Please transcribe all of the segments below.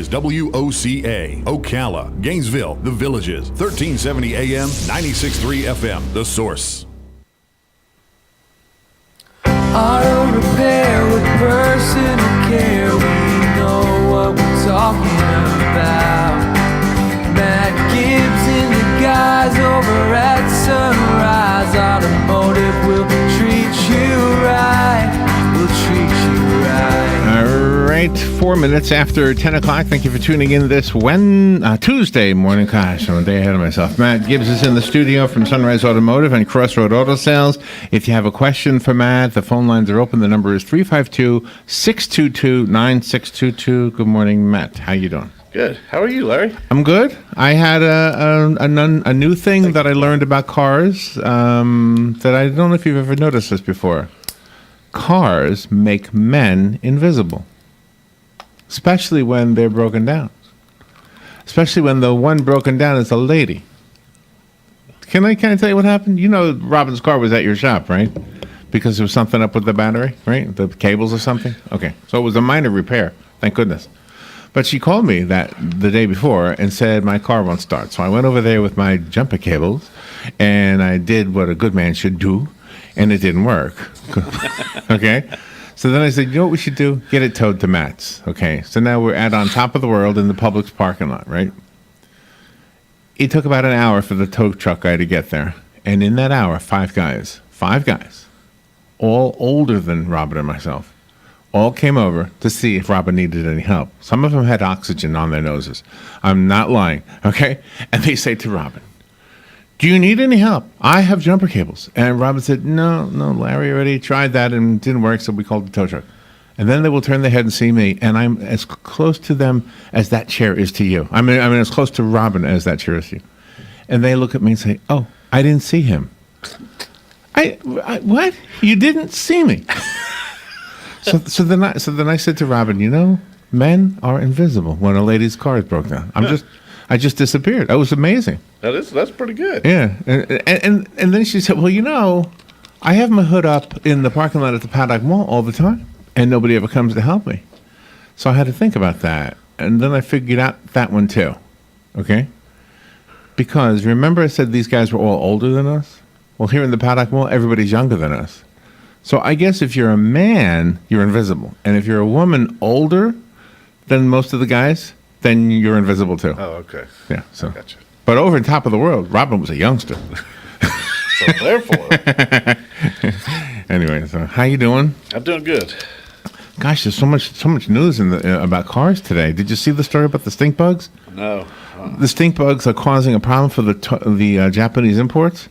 is WOCA, Ocala, Gainesville, The Villages, 1370 AM, 96.3 FM, The Source. Auto repair with personal care. We know what we're talking about. Matt Gibbs and the guys over at Sunrise Automotive will treat you right. We'll treat you right. All right, 4 minutes after 10 o'clock. Thank you for tuning in this Tuesday morning. Gosh, I'm a day ahead of myself. Matt Gibbs is in the studio from Sunrise Automotive and Crossroad Auto Sales. If you have a question for Matt, the phone lines are open. The number is 352-622-9622. Good morning, Matt. How you doing? Good. How are you, Larry? I'm good. I had a new thing that I learned about cars that I don't know if you've ever noticed this before. Cars make men invisible, especially when they're broken down. Especially when the one broken down is a lady. Can I tell you what happened? You know, Robin's car was at your shop, right? Because there was something up with the battery, right? The cables or something. Okay, so it was a minor repair. Thank goodness. But she called me the day before and said my car won't start. So I went over there with my jumper cables, and I did what a good man should do, and it didn't work. Okay? So then I said, you know what we should do? Get it towed to Matt's. Okay? So now we're on top of the world in the Publix parking lot, right? It took about an hour for the tow truck guy to get there. And in that hour, five guys, all older than Robin and myself, all came over to see if Robin needed any help. Some of them had oxygen on their noses. I'm not lying, okay? And they say to Robin, do you need any help? I have jumper cables. And Robin said, no, Larry already tried that and it didn't work, so we called the tow truck. And then they will turn their head and see me, and I'm as close to them as that chair is to you. I mean, as close to Robin as that chair is to you. And they look at me and say, oh, I didn't see him. I what? You didn't see me? So then I said to Robin, you know, men are invisible when a lady's car is broke down. I just disappeared. That was amazing. That's pretty good. Yeah, and then she said, well, you know, I have my hood up in the parking lot at the Paddock Mall all the time, and nobody ever comes to help me. So I had to think about that, and then I figured out that one too. Okay, because remember I said these guys were all older than us. Well, here in the Paddock Mall, everybody's younger than us. So I guess if you're a man, you're invisible. And if you're a woman older than most of the guys, then you're invisible too. Oh, okay. Yeah, so. Gotcha. But over on top of the world, Robin was a youngster. So therefore. Anyway, so how you doing? I'm doing good. Gosh, there's so much news about cars today. Did you see the story about the stink bugs? No. The stink bugs are causing a problem for the Japanese imports.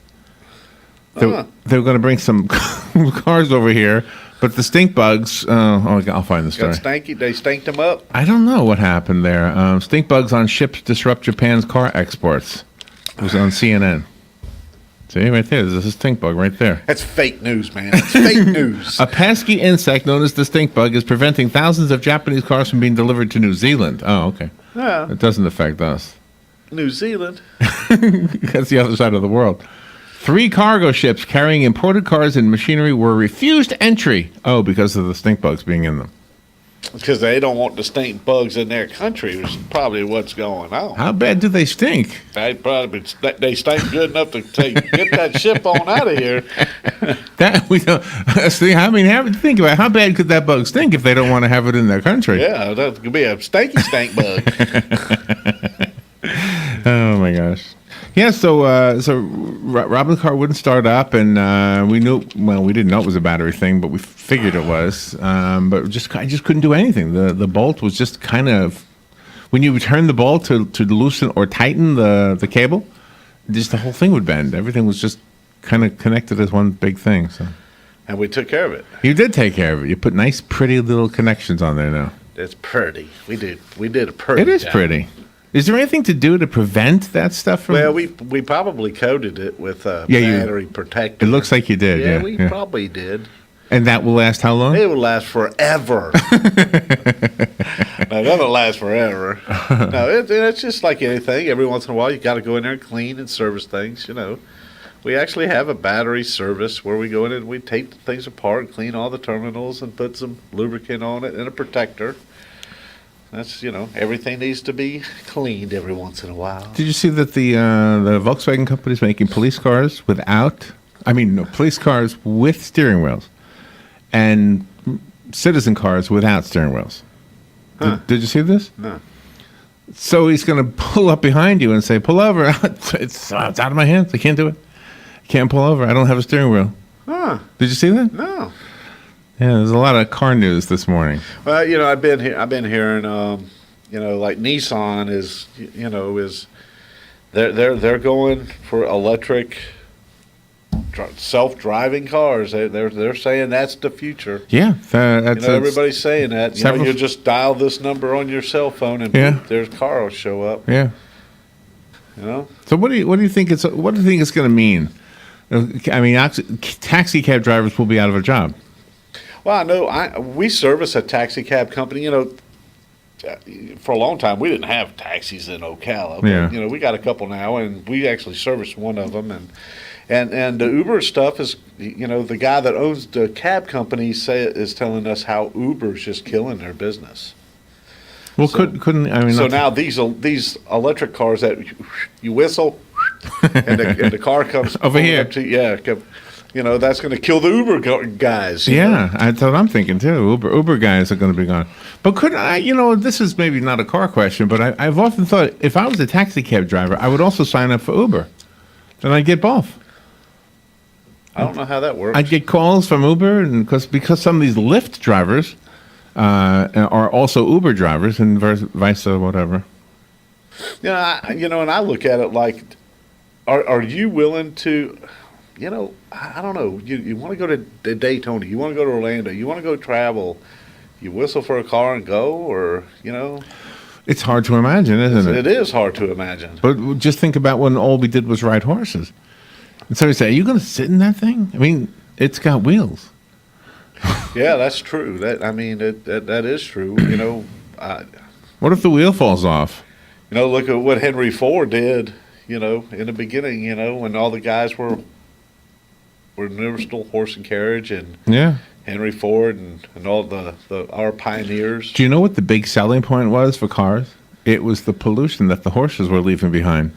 They were going to bring some cars over here, but the stink bugs. I'll find the story. They stanked them up. I don't know what happened there. Stink bugs on ships disrupt Japan's car exports. It was on CNN. See right there. There's a stink bug right there. That's fake news, man. It's fake news. A pesky insect known as the stink bug is preventing thousands of Japanese cars from being delivered to New Zealand. Oh, okay. Yeah. It doesn't affect us. New Zealand. That's the other side of the world. 3 cargo ships carrying imported cars and machinery were refused entry. Oh, because of the stink bugs being in them. Because they don't want the stink bugs in their country is probably what's going on. How bad do they stink? They stink good enough to get that ship on out of here. That we don't see. I mean, think about how bad could that bug stink if they don't want to have it in their country? Yeah, that could be a stank bug. Oh my gosh. Yeah, so Robin's car wouldn't start up, and we didn't know it was a battery thing, but we figured it was. But I just couldn't do anything. The bolt was just kind of, when you would turn the bolt to loosen or tighten the cable, just the whole thing would bend. Everything was just kind of connected as one big thing. So. And we took care of it. You did take care of it. You put nice, pretty little connections on there now. It's pretty. We did a pretty. It is job. pretty. Is there anything to do to prevent that stuff from? Well, we probably coated it with a battery protector. It looks like you did. Yeah, we probably did. And that will last how long? It will last forever. No, that'll last forever. No, it's just like anything. Every once in a while, you got to go in there and clean and service things. You know, we actually have a battery service where we go in and we take the things apart, clean all the terminals, and put some lubricant on it and a protector. That's everything needs to be cleaned every once in a while. Did you see that the Volkswagen company is making police cars police cars with steering wheels, and citizen cars without steering wheels? Huh. Did you see this? No. So he's going to pull up behind you and say, "Pull over! It's out of my hands. I can't do it. I can't pull over. I don't have a steering wheel." Huh. Did you see that? No. Yeah, there's a lot of car news this morning. Well, I've been hearing, like Nissan is they're going for electric self-driving cars. They're saying that's the future. Yeah, that's everybody's saying that. Several- You just dial this number on your cell phone and there's a car will show up. Yeah. So what do you think it's going to mean? I mean, taxi cab drivers will be out of a job. Well, I know we service a taxi cab company. For a long time we didn't have taxis in Ocala. But, we got a couple now, and we actually service one of them. And the Uber stuff is, the guy that owns the cab company is telling us how Uber's just killing their business. Well, so now these electric cars that you whistle and the car comes over here. Up to, that's going to kill the Uber guys. That's what I'm thinking too. Uber guys are going to be gone. But couldn't I? This is maybe not a car question, but I've often thought if I was a taxi cab driver, I would also sign up for Uber. Then I'd get both. I don't know how that works. I'd get calls from Uber, and because some of these Lyft drivers are also Uber drivers, and vice whatever. And I look at it like, are you willing to? I don't know. You want to go to Daytona, you want to go to Orlando, you want to go travel, you whistle for a car and go, or It's hard to imagine, isn't it? It is hard to imagine. But just think about when all we did was ride horses. And so you say, are you going to sit in that thing? I mean, it's got wheels. Yeah, that's true. That is true. What if the wheel falls off? Look at what Henry Ford did. In the beginning. When all the guys were still horse and carriage, and Henry Ford and all our pioneers. Do you know what the big selling point was for cars? It was the pollution that the horses were leaving behind.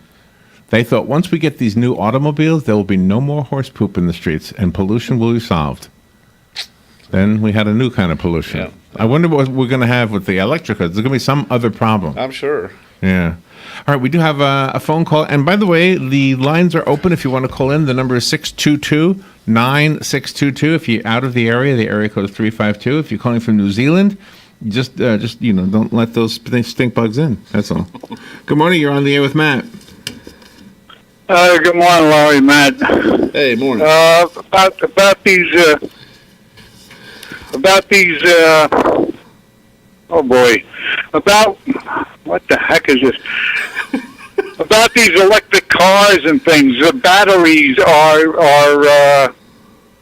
They thought once we get these new automobiles, there will be no more horse poop in the streets, and pollution will be solved. Then we had a new kind of pollution. Yeah. I wonder what we're going to have with the electric cars. There's going to be some other problem. I'm sure. Yeah. All right, we do have a phone call. And by the way, the lines are open if you want to call in. The number is 622-9622. If you're out of the area code is 352. If you're calling from New Zealand, just don't let those stink bugs in. That's all. Good morning. You're on the air with Matt. Good morning, Larry, Matt. Hey, morning. About these. Oh boy, about what the heck is this? About these electric cars and things. The batteries are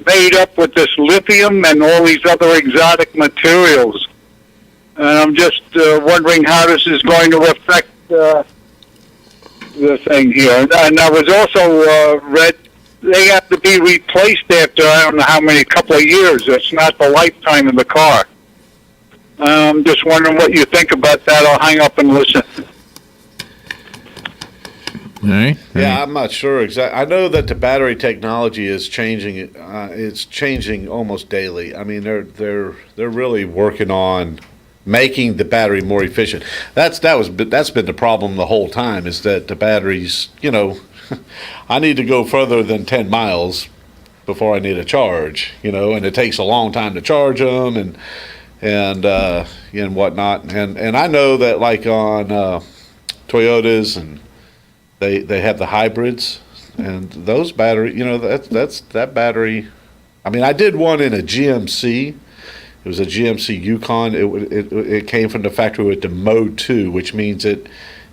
made up with this lithium and all these other exotic materials. And I'm just wondering how this is going to affect the thing here. And I was also read they have to be replaced after I don't know how many couple of years. It's not the lifetime of the car. I'm just wondering what you think about that. I'll hang up and listen. All right. Yeah, I'm not sure exactly. I know that the battery technology is changing. It's changing almost daily. I mean, they're really working on making the battery more efficient. That's been the problem the whole time, is that the batteries, I need to go further than 10 miles before I need a charge, and it takes a long time to charge them and whatnot. And I know that like on Toyotas, and they have the hybrids, and those battery, that battery. I mean, I did one in a GMC. It was a GMC Yukon. It came from the factory with the Mode 2, which means it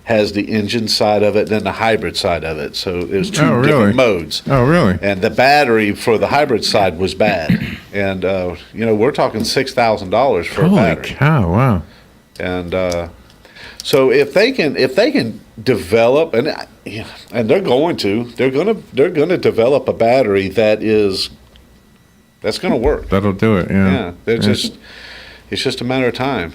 has the engine side of it and then the hybrid side of it. So it was two different modes. Oh, really? And the battery for the hybrid side was bad. And, we're talking $6,000 for a battery. Holy cow, wow. And so if they can develop, and they're going to develop a battery that's going to work. That'll do it, yeah. Yeah, it's just a matter of time.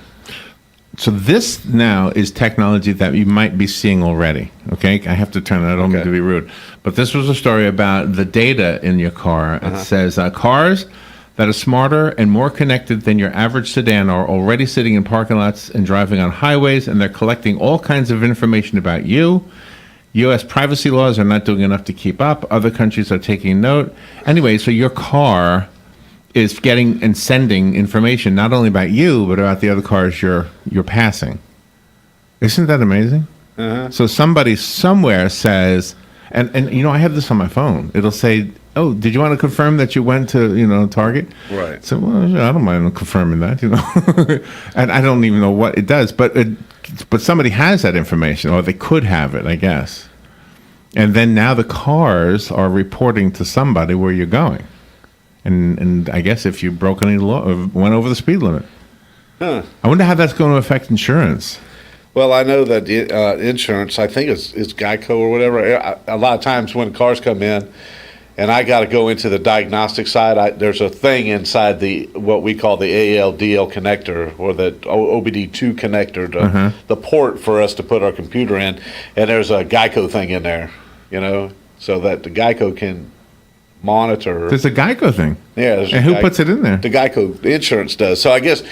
So this now is technology that you might be seeing already. Okay, I have to turn it. I don't mean to be rude, but this was a story about the data in your car. It says cars that are smarter and more connected than your average sedan are already sitting in parking lots and driving on highways, and they're collecting all kinds of information about you. U.S. privacy laws are not doing enough to keep up. Other countries are taking note. Anyway, so your car is getting and sending information not only about you but about the other cars you're passing. Isn't that amazing? So somebody somewhere says, and I have this on my phone. It'll say, "Oh, did you want to confirm that you went to Target?" Right. So well, I don't mind confirming that, and I don't even know what it does, but somebody has that information, or they could have it, I guess. And then now the cars are reporting to somebody where you're going. And I guess if you broke any law or went over the speed limit. I wonder how that's going to affect insurance. Well, I know that insurance, I think it's Geico or whatever. A lot of times when cars come in, and I got to go into the diagnostic side, there's a thing inside what we call the ALDL connector, or the OBD2 connector, the port for us to put our computer in, and there's a Geico thing in there, so that the Geico can monitor. There's a Geico thing. Yeah. And who puts it in there? The Geico insurance does. So I guess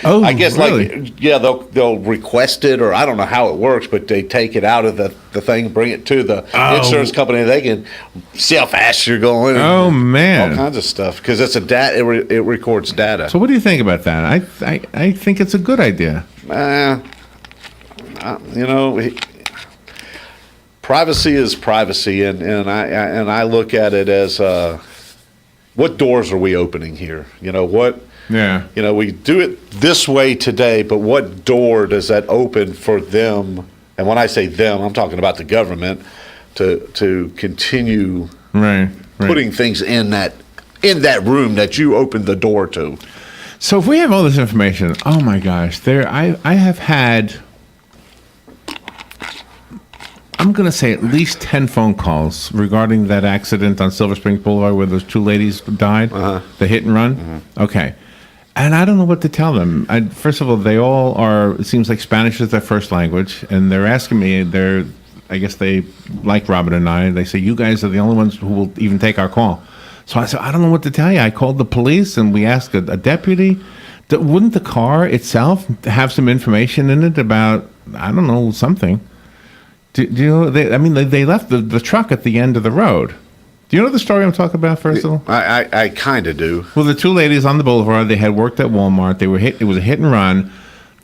really? they'll request it, or I don't know how it works, but they take it out of the thing, bring it to the insurance company. They can see how fast you're going. Oh man, all kinds of stuff, because it's it records data. So what do you think about that? I think it's a good idea. Privacy is privacy, and I look at it as what doors are we opening here? What? Yeah. We do it this way today, but what door does that open for them? And when I say them, I'm talking about the government to continue putting things in that room that you opened the door to. So if we have all this information, oh my gosh, I have had, I'm going to say at least 10 phone calls regarding that accident on Silver Spring Boulevard where those two ladies died, the hit and run. Okay. And I don't know what to tell them. First of all, they all are, it seems like Spanish is their first language, and they're asking me, I guess they like Robin and I, they say, you guys are the only ones who will even take our call. So I said, I don't know what to tell you. I called the police, and we asked a deputy. Wouldn't the car itself have some information in it about, I don't know, something? Do you know? They left the truck at the end of the road. Do you know the story I'm talking about? First of all, I kind of do. Well, the two ladies on the boulevard, they had worked at Walmart. They were hit. It was a hit and run.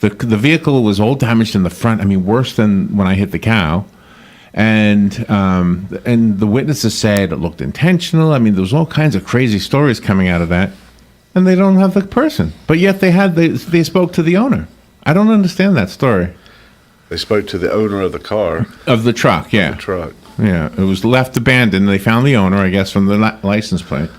The vehicle was all damaged in the front. I mean, worse than when I hit the cow. And the witnesses said it looked intentional. I mean, there was all kinds of crazy stories coming out of that. And they don't have the person, but yet they spoke to the owner. I don't understand that story. They spoke to the owner of the car. Of the truck, yeah. The truck. Yeah, it was left abandoned. They found the owner, I guess, from the license plate.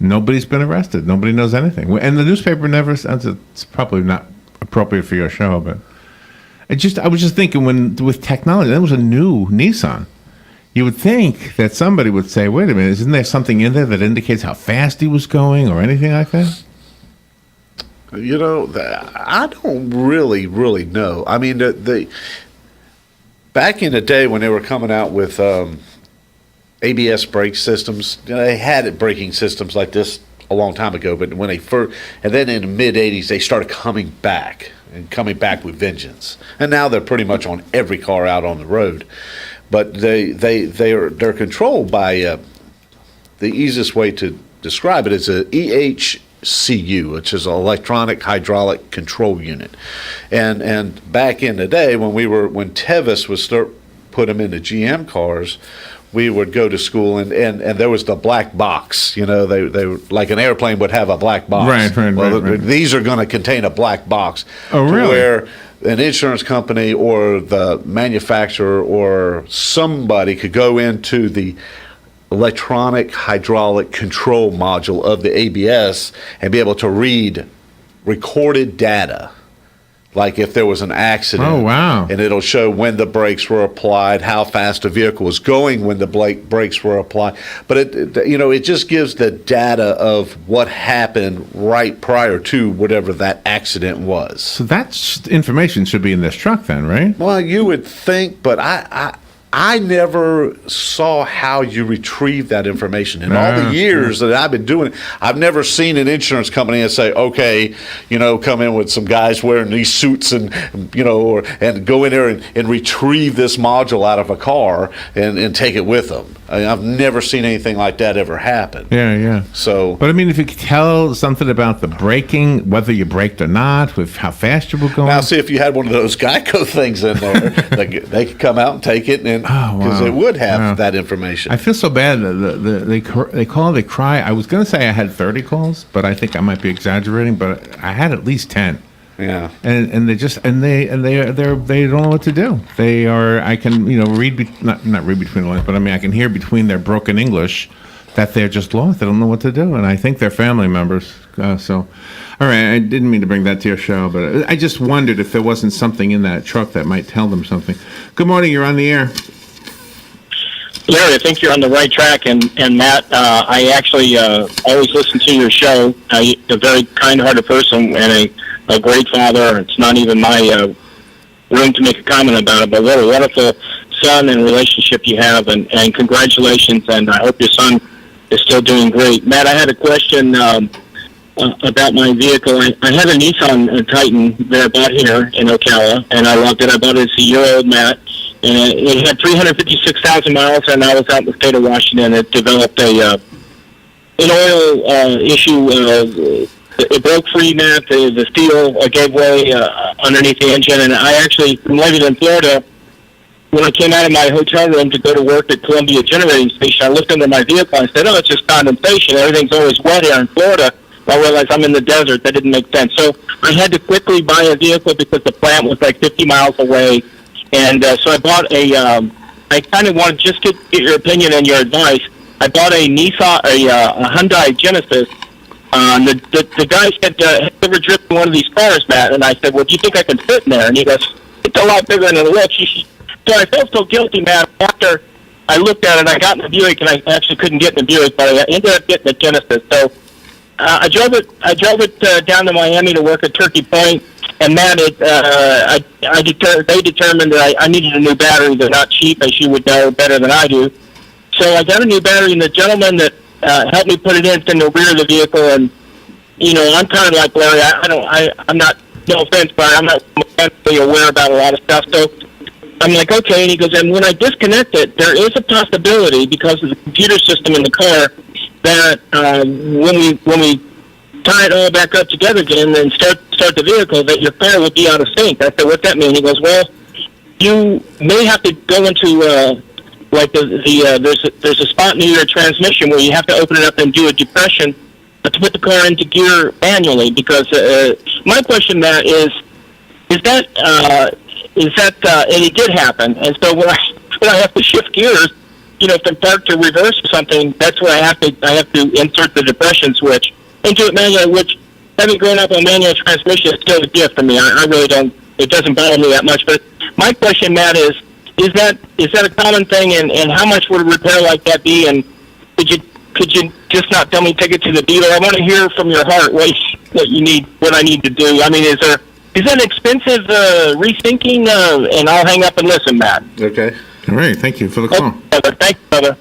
Nobody's been arrested. Nobody knows anything. And the newspaper never says it's probably not appropriate for your show, but I was just thinking with technology, that was a new Nissan. You would think that somebody would say, wait a minute, isn't there something in there that indicates how fast he was going or anything like that? I don't really know. I mean, back in the day when they were coming out with ABS brake systems, they had braking systems like this a long time ago. But when and then in the mid '80s, they started coming back with vengeance. And now they're pretty much on every car out on the road. But they're controlled by the easiest way to describe it is a EHCU, which is an electronic hydraulic control unit. And back in the day when Tevis was put them into GM cars, we would go to school and there was the black box. They were, like an airplane would have a black box. Right. These are going to contain a black box. Oh, really? Where an insurance company or the manufacturer or somebody could go into the electronic hydraulic control module of the ABS and be able to read recorded data, like if there was an accident. Oh, wow. And it'll show when the brakes were applied, how fast a vehicle was going when the brakes were applied. But it just gives the data of what happened right prior to whatever that accident was. So that information should be in this truck then, right? Well, you would think, but I never saw how you retrieve that information. In all the years that I've been doing it, I've never seen an insurance company and say, okay, come in with some guys wearing these suits and go in there and retrieve this module out of a car and take it with them. I've never seen anything like that ever happen. Yeah. So, but I mean, if you could tell something about the braking, whether you braked or not, with how fast you were going. now see if you had one of those Geico things in there, they could come out and take it, and because it would have that information. I feel so bad. They cry. I was going to say I had 30 calls, but I think I might be exaggerating. But I had at least 10. Yeah, and they don't know what to do. I can read not read between the lines, but I mean I can hear between their broken English that they're just lost. They don't know what to do, and I think they're family members. So, all right, I didn't mean to bring that to your show, but I just wondered if there wasn't something in that truck that might tell them something. Good morning, you're on the air. Larry, I think you're on the right track, and Matt, I actually always listen to your show. You're a very kind-hearted person and a great father. It's not even my room to make a comment about it, but what a wonderful son and relationship you have, and congratulations, and I hope your son is still doing great. Matt, I had a question about my vehicle. I had a Nissan Titan that I bought here in Ocala, and I loved it. I bought it as a year-old, Matt, and it had 356,000 miles, and I was out in the state of Washington. It developed an oil issue. It broke free, Matt. The steel gave way underneath the engine, and I actually, from living in Florida, when I came out of my hotel room to go to work at Columbia Generating Station, I looked under my vehicle and I said, it's just condensation. Everything's always wet here in Florida. I realized I'm in the desert. That didn't make sense. So I had to quickly buy a vehicle because the plant was like 50 miles away. And so I bought I kind of want to just get your opinion and your advice. I bought a Nissan, a Hyundai Genesis. The guy said, have you ever driven one of these cars, Matt? And I said, well, do you think I can fit in there? And he goes, it's a lot bigger than it looks. So I felt so guilty, Matt. After I looked at it, I got in the Buick, and I actually couldn't get in the Buick, but I ended up getting the Genesis. So I drove it down to Miami to work at Turkey Point, and Matt, they determined that I needed a new battery. They're not cheap, as you would know better than I do. So I got a new battery, and the gentleman that helped me put it in the rear of the vehicle, and I'm kind of like Larry. I'm not, no offense, but I'm not mechanically aware about a lot of stuff. So I'm like, okay. And he goes, and when I disconnect it, there is a possibility because of the computer system in the car that when we tie it all back up together again and start the vehicle, that your car will be out of sync. I said, what's that mean? He goes, well, you may have to go into there's a spot near your transmission where you have to open it up and do a depression to put the car into gear manually. Because my question, Matt, is that and it did happen. And so when I have to shift gears, from park to reverse or something, that's where I have to insert the depression switch into it manually. Which, having grown up on manual transmission, is still a gift for me. I really don't. It doesn't bother me that much. But my question, Matt, is that a common thing, and how much would a repair like that be? And could you just not tell me take it to the dealer? I want to hear from your heart what I need to do. I mean, is that an expensive rethinking? And I'll hang up and listen, Matt. Okay. All right. Thank you for the call. Thanks, brother.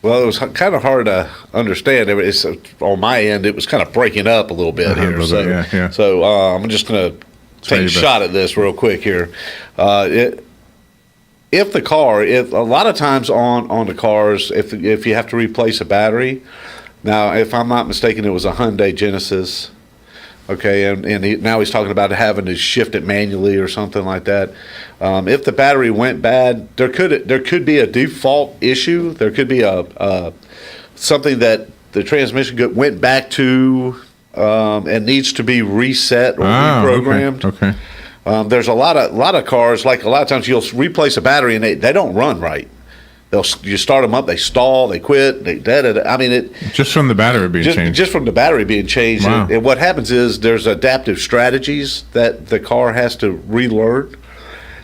Well, it was kind of hard to understand. It's, on my end, it was kind of breaking up a little bit here. So I'm just going to take a shot at this real quick here. If a lot of times on the cars, if you have to replace a battery, now if I'm not mistaken, it was a Hyundai Genesis. Okay, and now he's talking about having to shift it manually or something like that. If the battery went bad, there could be a default issue. There could be a something that the transmission went back to and needs to be reset or reprogrammed. Okay. There's a lot of cars, like a lot of times you'll replace a battery and they don't run right. You start them up, they stall, they quit, I mean, it Just from the battery being changed. just from the battery being changed. Wow. And what happens is there's adaptive strategies that the car has to relearn.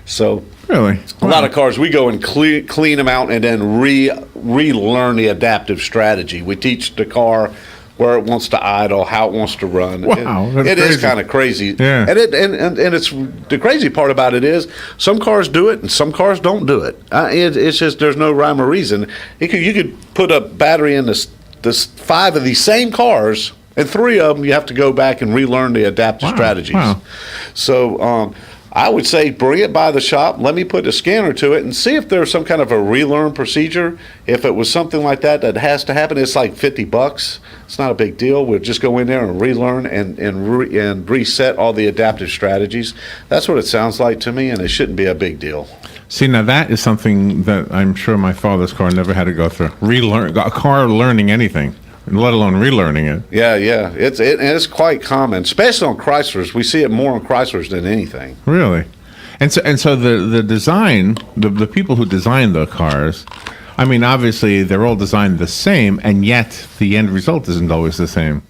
So Really? a lot of cars, we go and clean them out and then relearn the adaptive strategy. We teach the car where it wants to idle, how it wants to run. Wow, that's it is crazy. kind of crazy. Yeah. And it's the crazy part about it is some cars do it and some cars don't do it. It's just there's no rhyme or reason. You could put a battery in this 5 of these same cars, and 3 of them you have to go back and relearn the adaptive strategies. Wow. So I would say bring it by the shop. Let me put a scanner to it and see if there's some kind of a relearn procedure. If it was something like that has to happen, it's like $50. It's not a big deal. We'll just go in there and relearn and reset all the adaptive strategies. That's what it sounds like to me, and it shouldn't be a big deal. See, now that is something that I'm sure my father's car never had to go through. A car learning anything, let alone relearning it. Yeah. It's quite common, especially on Chryslers. We see it more on Chryslers than anything. Really? And so the design, the people who design the cars, I mean, obviously they're all designed the same, and yet the end result isn't always the same.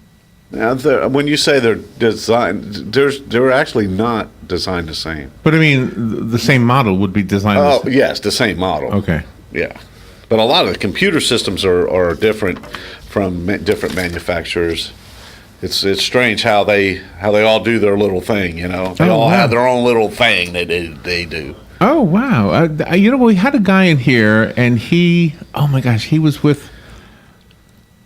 Now, when you say they're designed, they're actually not designed the same. But I mean, the same model would be designed. Oh, the same. yes, the same model. Okay. Yeah. But a lot of the computer systems are different from different manufacturers. It's strange how they all do their little thing, you know. They all have their own little thing they do. Oh, wow. We had a guy in here, and he was with,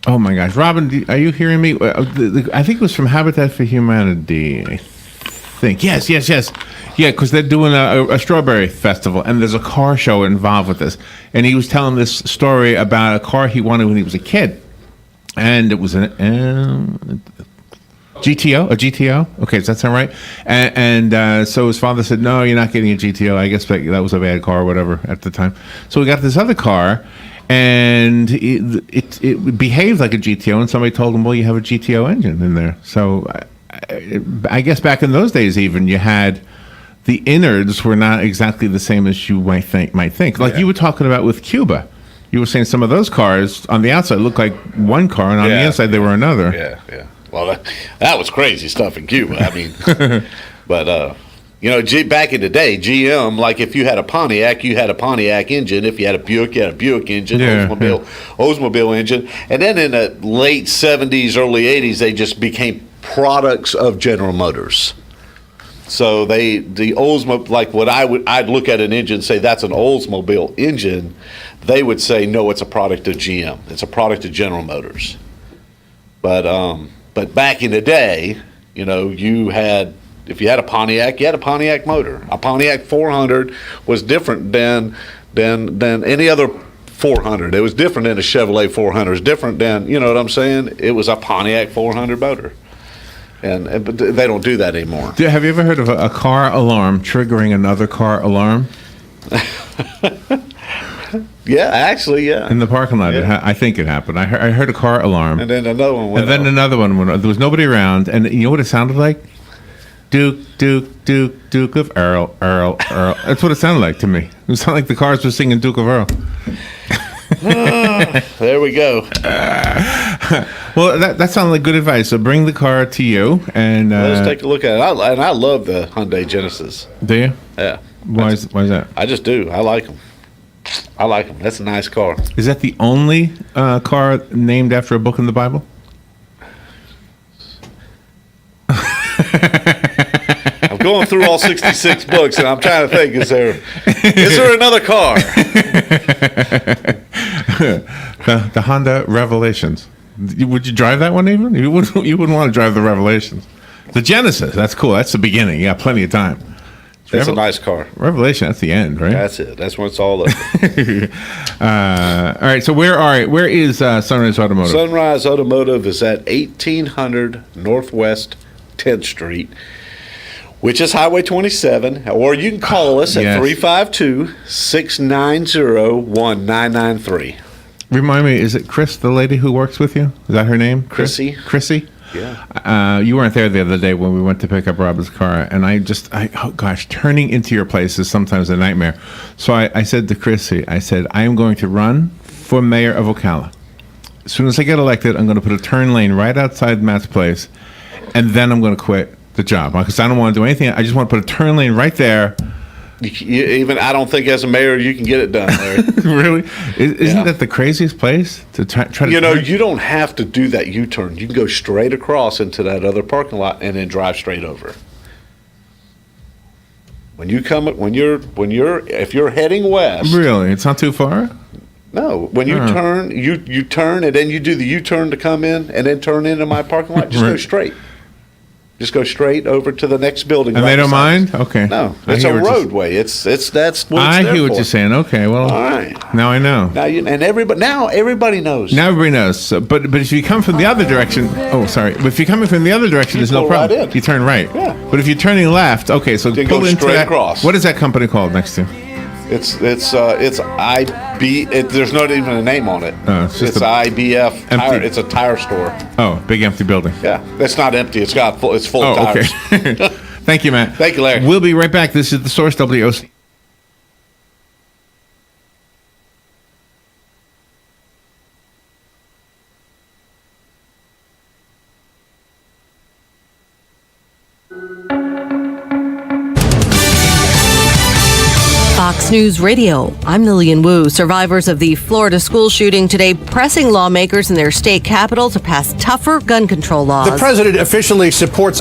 oh my gosh, Robin, are you hearing me? I think it was from Habitat for Humanity, I think. Yes. Yeah, because they're doing a strawberry festival, and there's a car show involved with this. And he was telling this story about a car he wanted when he was a kid. And it was a GTO. Okay, does that sound right? And so his father said, "No, you're not getting a GTO." I guess that was a bad car or whatever at the time. So we got this other car, and it behaved like a GTO. And somebody told him, "Well, you have a GTO engine in there." So I guess back in those days, even you had the innards were not exactly the same as you might think. Like you were talking about with Cuba. You were saying some of those cars on the outside looked like one car, and on the inside they were another. Yeah. Well, that was crazy stuff in Cuba. I mean, but back in the day, GM, like if you had a Pontiac, you had a Pontiac engine. If you had a Buick, you had a Buick engine, Oldsmobile engine. And then in the late 70s, early 80s, they just became products of General Motors. So the Oldsmobile, like I'd look at an engine and say that's an Oldsmobile engine. They would say no, it's a product of GM. It's a product of General Motors. But back in the day, if you had a Pontiac, you had a Pontiac motor. A Pontiac 400 was different than any other 400. It was different than a Chevrolet 400. It was different than, you know what I'm saying? It was a Pontiac 400 motor. But they don't do that anymore. Have you ever heard of a car alarm triggering another car alarm? Yeah, actually, yeah. In the parking lot, Yeah. I think it happened. I heard a car alarm. And then another one went And then off. another one went off. There was nobody around. And you know what it sounded like? Duke of Earl. That's what it sounded like to me. It sounded like the cars were singing Duke of Earl. There we go. Well, that sounded like good advice. So bring the car to you. And Let's take a look at it. I love the Hyundai Genesis. Do you? Yeah. Why is that? I just do. I like them. That's a nice car. Is that the only car named after a book in the Bible? I'm going through all 66 books, and I'm trying to think: is there another car? The Honda Revelations. Would you drive that one even? You wouldn't want to drive the Revelations. The Genesis. That's cool. That's the beginning. You got plenty of time. It's a nice car. Revelation. That's the end, right? That's it. That's when it's all over. All right. So where is Sunrise Automotive? Sunrise Automotive is at 1800 Northwest 10th Street, which is Highway 27, or you can call us at 352-690-1993. Remind me, is it Chris, the lady who works with you? Is that her name? Chrissy. Chrissy? You weren't there the other day when we went to pick up Robin's car, and turning into your place is sometimes a nightmare. So I said to Chrissy, I said, I am going to run for mayor of Ocala. As soon as I get elected, I'm going to put a turn lane right outside Matt's place, and then I'm going to quit the job because I don't want to do anything. I just want to put a turn lane right there. I don't think as a mayor you can get it done, Larry. Really? Isn't that the craziest place to try to? You don't have to do that U-turn. You can go straight across into that other parking lot and then drive straight over. If you're heading west. Really, it's not too far. No, when you turn, you turn and then you do the U-turn to come in and then turn into my parking lot. Just go straight. Just go straight over to the next building. And they don't mind? Okay. No, it's a roadway. That's what it's there for. I hear what you're saying. Okay, well, all right. Now I know. Now everybody knows. Now everybody knows. So, but if you come from the other direction, but if you're coming from the other direction, there's no problem. Right in. You turn right. Yeah. But if you're turning left, okay, so you pull go into straight that. Across. What is that company called next to? It's IB. There's not even a name on it. It's IBF. Tire, it's a tire store. Oh, big empty building. Yeah, it's not empty. It's full of tires. Okay. Thank you, Matt. Thank you, Larry. We'll be right back. This is The Source, WOC. Fox News Radio. I'm Lillian Wu. Survivors of the Florida school shooting today pressing lawmakers in their state capital to pass tougher gun control laws. The president officially supports